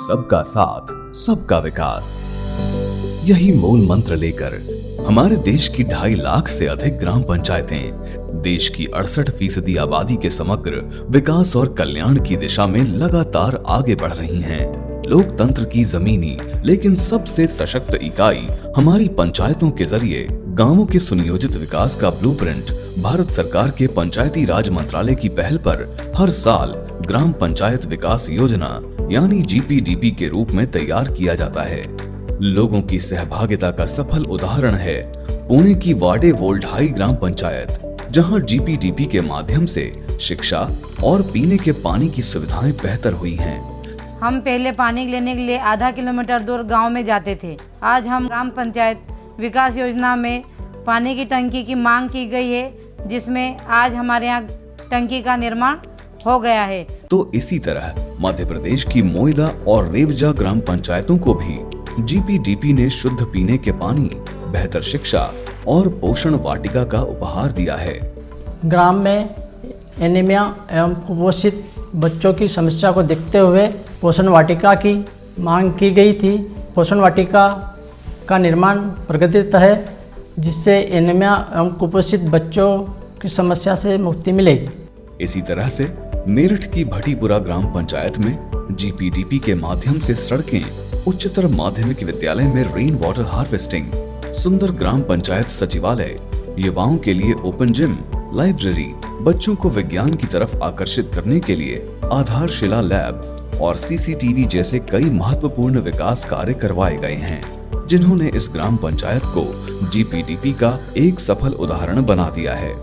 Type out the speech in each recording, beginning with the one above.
सबका साथ, सबका विकास, यही मूल मंत्र लेकर हमारे देश की 2.5 लाख से अधिक ग्राम पंचायतें देश की 68% आबादी के समग्र विकास और कल्याण की दिशा में लगातार आगे बढ़ रही हैं। लोकतंत्र की जमीनी लेकिन सबसे सशक्त इकाई हमारी पंचायतों के जरिए गांवों के सुनियोजित विकास का ब्लूप्रिंट भारत सरकार के पंचायती राज मंत्रालय की पहल पर हर साल ग्राम पंचायत विकास योजना यानी जीपीडीपी के रूप में तैयार किया जाता है। लोगों की सहभागिता का सफल उदाहरण है पुणे की वाडे वोल्ढाई ग्राम पंचायत, जहां जीपीडीपी के माध्यम से शिक्षा और पीने के पानी की सुविधाएं बेहतर हुई हैं। हम पहले पानी लेने के लिए आधा किलोमीटर दूर गांव में जाते थे। आज हम ग्राम पंचायत विकास योजना में पानी की टंकी की मांग की गई है, जिसमें आज हमारे यहाँ टंकी का निर्माण हो गया है। तो इसी तरह मध्य प्रदेश की मोइदा और रेवजा ग्राम पंचायतों को भी जीपीडीपी ने शुद्ध पीने के पानी, बेहतर शिक्षा और पोषण वाटिका का उपहार दिया है। ग्राम में एनीमिया एवं कुपोषित बच्चों की समस्या को देखते हुए पोषण वाटिका की मांग की गई थी। पोषण वाटिका का निर्माण प्रगतिरत है, जिससे एनीमिया एवं कुपोषित बच्चों की समस्या से मुक्ति मिलेगी। इसी तरह से मेरठ की भटीपुरा ग्राम पंचायत में जीपीडीपी के माध्यम से सड़कें, उच्चतर माध्यमिक विद्यालय में रेन वाटर हार्वेस्टिंग, सुंदर ग्राम पंचायत सचिवालय, युवाओं के लिए ओपन जिम, लाइब्रेरी, बच्चों को विज्ञान की तरफ आकर्षित करने के लिए आधारशिला लैब और सीसीटीवी जैसे कई महत्वपूर्ण विकास कार्य करवाए गए हैं, जिन्होंने इस ग्राम पंचायत को जीपीडीपी का एक सफल उदाहरण बना दिया है।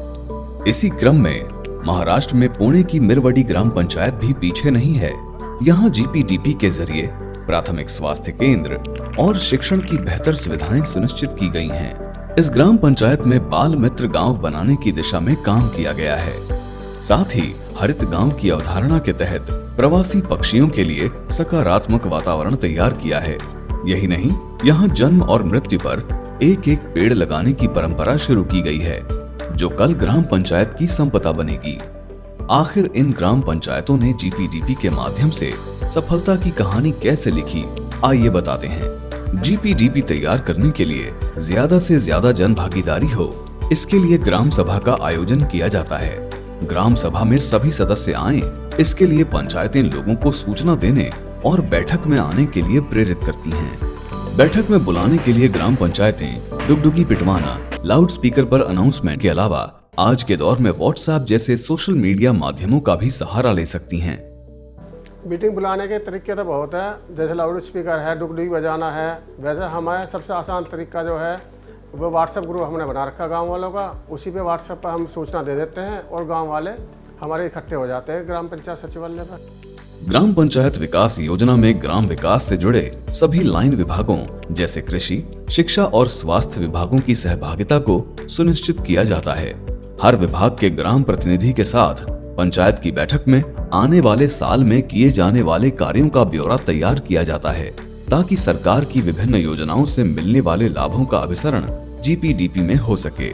इसी क्रम में महाराष्ट्र में पुणे की मिरवडी ग्राम पंचायत भी पीछे नहीं है। यहाँ जीपीडीपी के जरिए प्राथमिक स्वास्थ्य केंद्र और शिक्षण की बेहतर सुविधाएं सुनिश्चित की गई हैं। इस ग्राम पंचायत में बाल मित्र गांव बनाने की दिशा में काम किया गया है। साथ ही हरित गांव की अवधारणा के तहत प्रवासी पक्षियों के लिए सकारात्मक वातावरण तैयार किया है। यही नहीं, यहाँ जन्म और मृत्यु पर एक एक पेड़ लगाने की परंपरा शुरू की गई है, जो कल ग्राम पंचायत की संपदा बनेगी। आखिर इन ग्राम पंचायतों ने जीपीडीपी के माध्यम से सफलता की कहानी कैसे लिखी, आइए बताते हैं। जीपीडीपी तैयार करने के लिए ज्यादा से ज्यादा जन भागीदारी हो, इसके लिए ग्राम सभा का आयोजन किया जाता है। ग्राम सभा में सभी सदस्य आएं, इसके लिए पंचायतें लोगों को सूचना देने और बैठक में आने के लिए प्रेरित करती हैं। बैठक में बुलाने के लिए ग्राम पंचायतें डुगडुगी पिटवाना, लाउड स्पीकर पर अनाउंसमेंट के अलावा आज के दौर में व्हाट्सएप जैसे सोशल मीडिया माध्यमों का भी सहारा ले सकती हैं। मीटिंग बुलाने के तरीके तो बहुत है, जैसे लाउड स्पीकर है, डुगडुगी बजाना है। वैसे हमारे सबसे आसान तरीका जो है वो व्हाट्सएप ग्रुप हमने बना रखा गांव वालों का, उसी पे व्हाट्सएप पर हम सूचना दे देते हैं और गांव वाले हमारे इकट्ठे हो जाते हैं ग्राम पंचायत सचिवालय पर। ग्राम पंचायत विकास योजना में ग्राम विकास से जुड़े सभी लाइन विभागों जैसे कृषि, शिक्षा और स्वास्थ्य विभागों की सहभागिता को सुनिश्चित किया जाता है। हर विभाग के ग्राम प्रतिनिधि के साथ पंचायत की बैठक में आने वाले साल में किए जाने वाले कार्यों का ब्यौरा तैयार किया जाता है, ताकि सरकार की विभिन्न योजनाओं से मिलने वाले लाभों का अभिसरण जीपीडीपी में हो सके।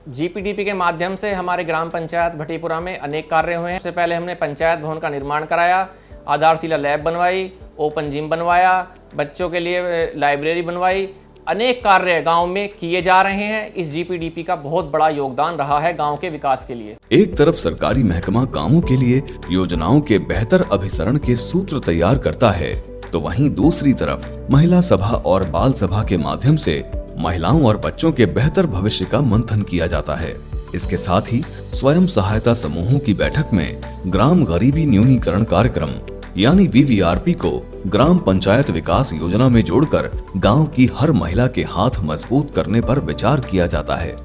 जीपीडीपी के माध्यम से हमारे ग्राम पंचायत भटीपुरा में अनेक कार्य हुए हैं। सबसे पहले हमने पंचायत भवन का निर्माण कराया, आधारशिला लैब बनवाई, ओपन जिम बनवाया, बच्चों के लिए लाइब्रेरी बनवाई। अनेक कार्य गांव में किए जा रहे हैं। इस जीपीडीपी का बहुत बड़ा योगदान रहा है गांव के विकास के लिए। एक तरफ सरकारी महकमा गांवों के लिए योजनाओं के बेहतर अभिसरण के सूत्र तैयार करता है, तो वहीं दूसरी तरफ महिला सभा और बाल सभा के माध्यम से महिलाओं और बच्चों के बेहतर भविष्य का मंथन किया जाता है। इसके साथ ही स्वयं सहायता समूहों की बैठक में ग्राम गरीबी न्यूनीकरण कार्यक्रम यानी वीवीआरपी को ग्राम पंचायत विकास योजना में जोड़कर गांव की हर महिला के हाथ मजबूत करने पर विचार किया जाता है।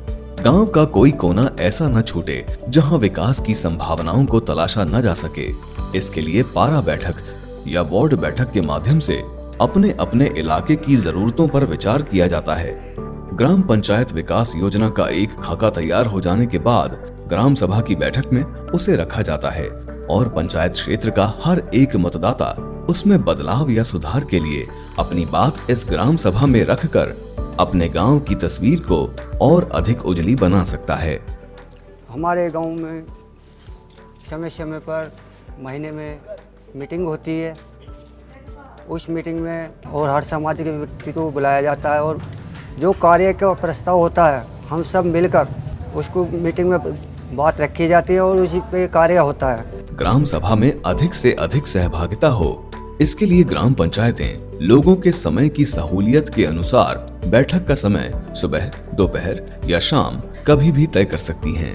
गांव का कोई कोना ऐसा न छूटे जहां विकास की संभावनाओं को तलाशा न जा सके। इसके लिए पारा बैठक या वार्ड बैठक के माध्यम से अपने अपने इलाके की जरूरतों पर विचार किया जाता है। ग्राम पंचायत विकास योजना का एक खाका तैयार हो जाने के बाद ग्राम सभा की बैठक में उसे रखा जाता है और पंचायत क्षेत्र का हर एक मतदाता उसमें बदलाव या सुधार के लिए अपनी बात इस ग्राम सभा में रखकर अपने गांव की तस्वीर को और अधिक उजली बना सकता है। हमारे गांव में समय समय पर महीने में मीटिंग होती है उस मीटिंग में और हर समाज के व्यक्ति को बुलाया जाता है और जो कार्य का प्रस्ताव होता है हम सब मिलकर उसको मीटिंग में बात रखी जाती है और उसी पे कार्य होता है। ग्राम सभा में अधिक से अधिक सहभागिता हो, इसके लिए ग्राम पंचायतें लोगों के समय की सहूलियत के अनुसार बैठक का समय सुबह, दोपहर या शाम कभी भी तय कर सकती हैं।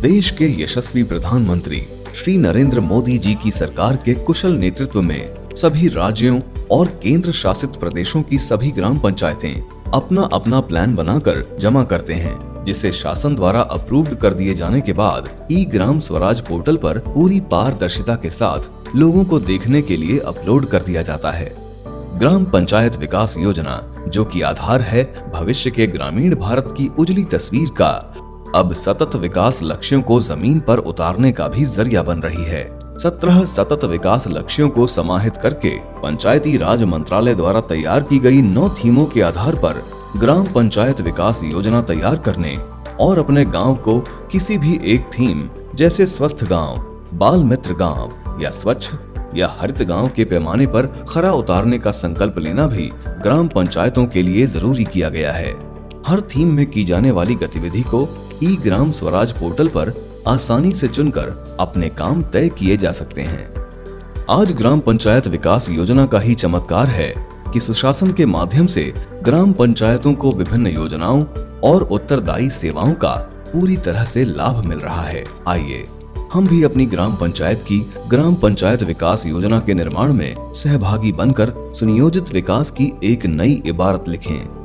देश के यशस्वी प्रधानमंत्री श्री नरेंद्र मोदी जी की सरकार के कुशल नेतृत्व में सभी राज्यों और केंद्र शासित प्रदेशों की सभी ग्राम पंचायतें अपना अपना प्लान बनाकर जमा करते हैं, जिसे शासन द्वारा अप्रूव्ड कर दिए जाने के बाद ई ग्राम स्वराज पोर्टल पर पूरी पारदर्शिता के साथ लोगों को देखने के लिए अपलोड कर दिया जाता है। ग्राम पंचायत विकास योजना, जो कि आधार है भविष्य के ग्रामीण भारत की उजली तस्वीर का, अब सतत विकास लक्ष्यों को जमीन पर उतारने का भी जरिया बन रही है। 17 सतत विकास लक्ष्यों को समाहित करके पंचायती राज मंत्रालय द्वारा तैयार की गई 9 थीमों के आधार पर ग्राम पंचायत विकास योजना तैयार करने और अपने गांव को किसी भी एक थीम जैसे स्वस्थ गांव, बाल मित्र गांव या स्वच्छ या हरित गांव के पैमाने पर खरा उतारने का संकल्प लेना भी ग्राम पंचायतों के लिए जरूरी किया गया है। हर थीम में की जाने वाली गतिविधि को ई ग्राम स्वराज पोर्टल पर आसानी से चुनकर अपने काम तय किए जा सकते हैं। आज ग्राम पंचायत विकास योजना का ही चमत्कार है कि सुशासन के माध्यम से ग्राम पंचायतों को विभिन्न योजनाओं और उत्तरदायी सेवाओं का पूरी तरह से लाभ मिल रहा है। आइए हम भी अपनी ग्राम पंचायत की ग्राम पंचायत विकास योजना के निर्माण में सहभागी बनकर सुनियोजित विकास की एक नई इबारत लिखें।